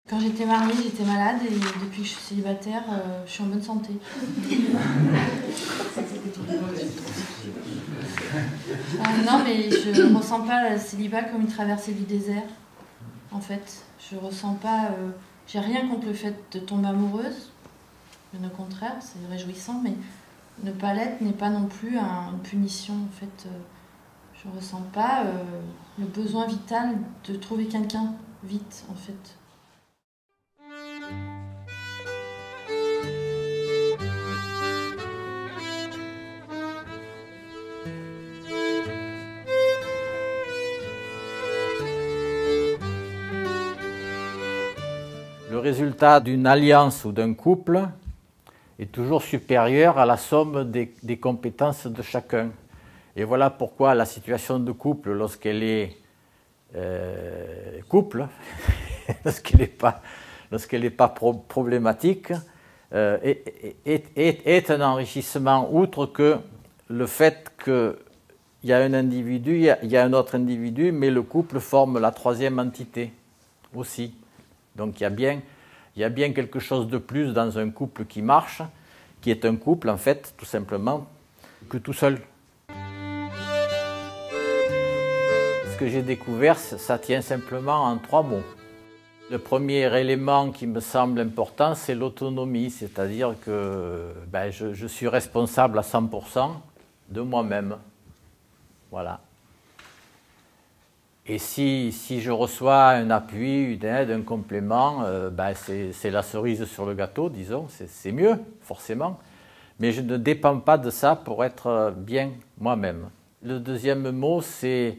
Quand j'étais mariée, j'étais malade et depuis que je suis célibataire, je suis en bonne santé. Non, mais je ne ressens pas le célibat comme une traversée du désert. En fait, je ressens pas. J'ai rien contre le fait de tomber amoureuse. Bien au contraire, c'est réjouissant, mais ne pas l'être n'est pas non plus une punition. En fait, je ressens pas le besoin vital de trouver quelqu'un vite, en fait. Le résultat d'une alliance ou d'un couple est toujours supérieur à la somme des compétences de chacun. Et voilà pourquoi la situation de couple, lorsqu'elle est couple, lorsqu'elle n'est pas problématique, est un enrichissement, outre que le fait qu'il y a un individu, il y a un autre individu, mais le couple forme la troisième entité aussi. Donc il y a bien quelque chose de plus dans un couple qui marche, qui est un couple en fait, tout simplement, que tout seul. Ce que j'ai découvert, ça tient simplement en 3 mots. Le premier élément qui me semble important, c'est l'autonomie, c'est-à-dire que je suis responsable à 100% de moi-même. Voilà. Et si je reçois un appui, une aide, un complément, c'est la cerise sur le gâteau, disons, c'est mieux, forcément. Mais je ne dépends pas de ça pour être bien moi-même. Le deuxième mot, c'est,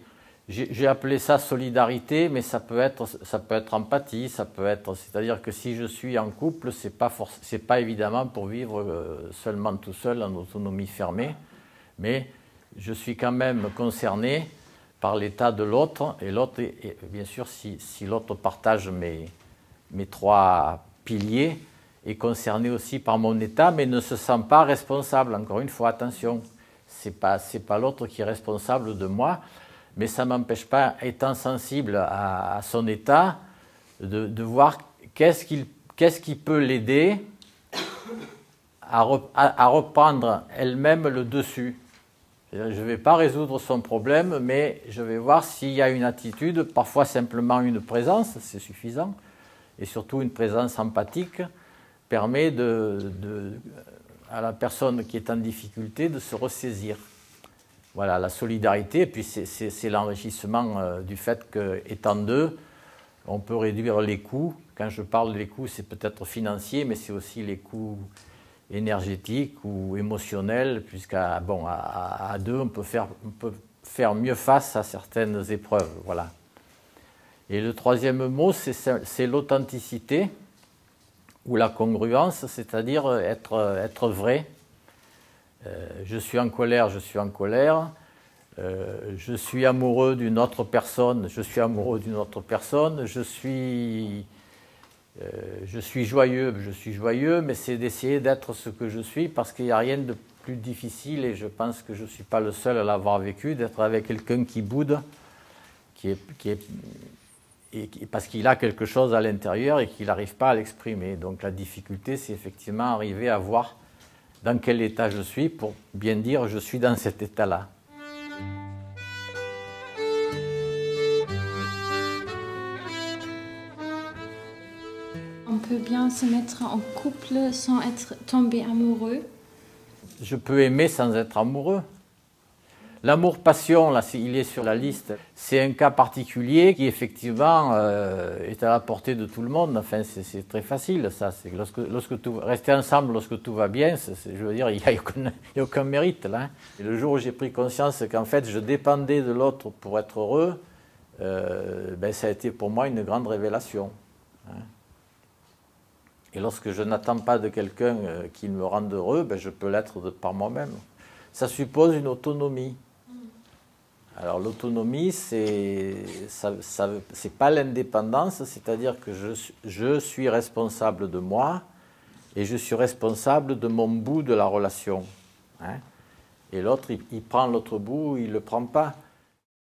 j'ai appelé ça solidarité, mais ça peut être empathie, c'est-à-dire que si je suis en couple, c'est pas évidemment pour vivre seulement tout seul en autonomie fermée, mais je suis quand même concerné par l'état de l'autre, et l'autre, bien sûr, si l'autre partage mes 3 piliers, est concerné aussi par mon état, mais ne se sent pas responsable. Encore une fois, attention, c'est pas l'autre qui est responsable de moi, mais ça ne m'empêche pas, étant sensible à son état, de voir qu'est-ce qui peut l'aider à reprendre elle-même le dessus. Je ne vais pas résoudre son problème, mais je vais voir s'il y a une attitude, parfois simplement une présence, c'est suffisant, et surtout une présence empathique permet à la personne qui est en difficulté de se ressaisir. Voilà, la solidarité, et puis c'est l'enrichissement du fait qu'étant 2, on peut réduire les coûts. Quand je parle des coûts, c'est peut-être financier, mais c'est aussi les coûts énergétique ou émotionnel, puisqu'à 2, on peut faire mieux face à certaines épreuves. Voilà. Et le troisième mot, c'est l'authenticité ou la congruence, c'est-à-dire être vrai. Je suis en colère, je suis en colère. Je suis amoureux d'une autre personne, je suis amoureux d'une autre personne. Je suis joyeux, mais c'est d'essayer d'être ce que je suis, parce qu'il n'y a rien de plus difficile, et je pense que je ne suis pas le seul à l'avoir vécu, d'être avec quelqu'un qui boude, parce qu'il a quelque chose à l'intérieur et qu'il n'arrive pas à l'exprimer. Donc la difficulté, c'est effectivement arriver à voir dans quel état je suis pour bien dire je suis dans cet état-là. On peut bien se mettre en couple sans être tombé amoureux. Je peux aimer sans être amoureux. L'amour-passion, là, il est sur la liste. C'est un cas particulier qui, effectivement, est à la portée de tout le monde. Enfin, c'est très facile, ça. Rester ensemble lorsque tout va bien, je veux dire, il n'y a aucun mérite, là. Et le jour où j'ai pris conscience qu'en fait, je dépendais de l'autre pour être heureux, ça a été pour moi une grande révélation. Et lorsque je n'attends pas de quelqu'un qui me rende heureux, je peux l'être par moi-même. Ça suppose une autonomie. Alors l'autonomie, c'est pas l'indépendance, c'est-à-dire que je suis responsable de moi et je suis responsable de mon bout de la relation. Et l'autre, il prend l'autre bout ou il ne le prend pas.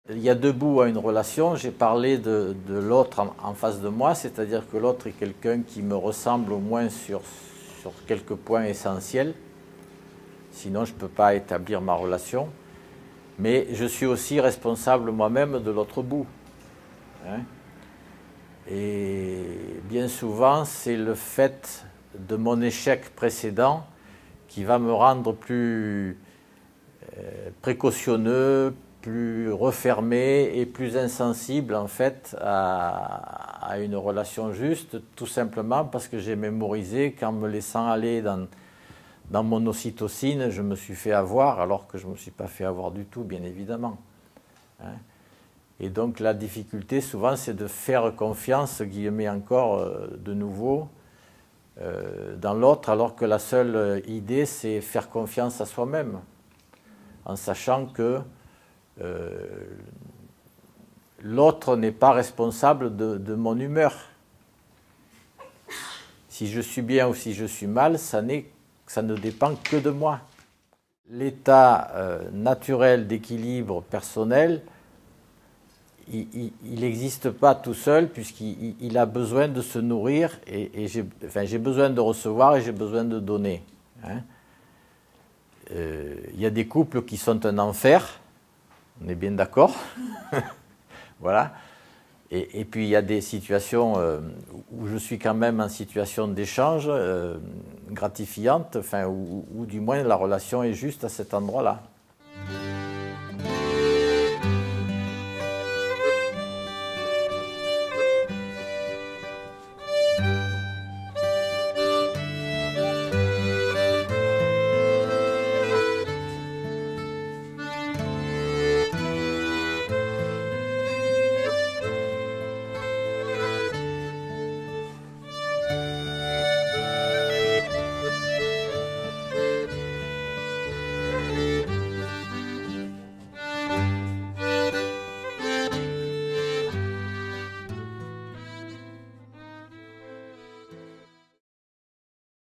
Il y a deux bouts à une relation. J'ai parlé de l'autre en face de moi, c'est-à-dire que l'autre est quelqu'un qui me ressemble au moins sur quelques points essentiels. Sinon, je ne peux pas établir ma relation. Mais je suis aussi responsable moi-même de l'autre bout. Hein? Et bien souvent, c'est le fait de mon échec précédent qui va me rendre plus précautionneux, plus refermé et plus insensible en fait à une relation juste, tout simplement parce que j'ai mémorisé qu'en me laissant aller dans mon ocytocine, je me suis fait avoir, alors que je ne me suis pas fait avoir du tout, bien évidemment. Hein? Et donc la difficulté souvent c'est de faire confiance, guillemets encore de nouveau, dans l'autre, alors que la seule idée c'est faire confiance à soi-même, en sachant que l'autre n'est pas responsable de mon humeur. Si je suis bien ou si je suis mal, ça ne dépend que de moi. L'état naturel d'équilibre personnel, il n'existe pas tout seul puisqu'il a besoin de se nourrir et j'ai besoin de recevoir et j'ai besoin de donner. Hein. Il y a des couples qui sont un enfer, on est bien d'accord. Voilà. Et puis il y a des situations où je suis quand même en situation d'échange gratifiante, ou du moins la relation est juste à cet endroit-là.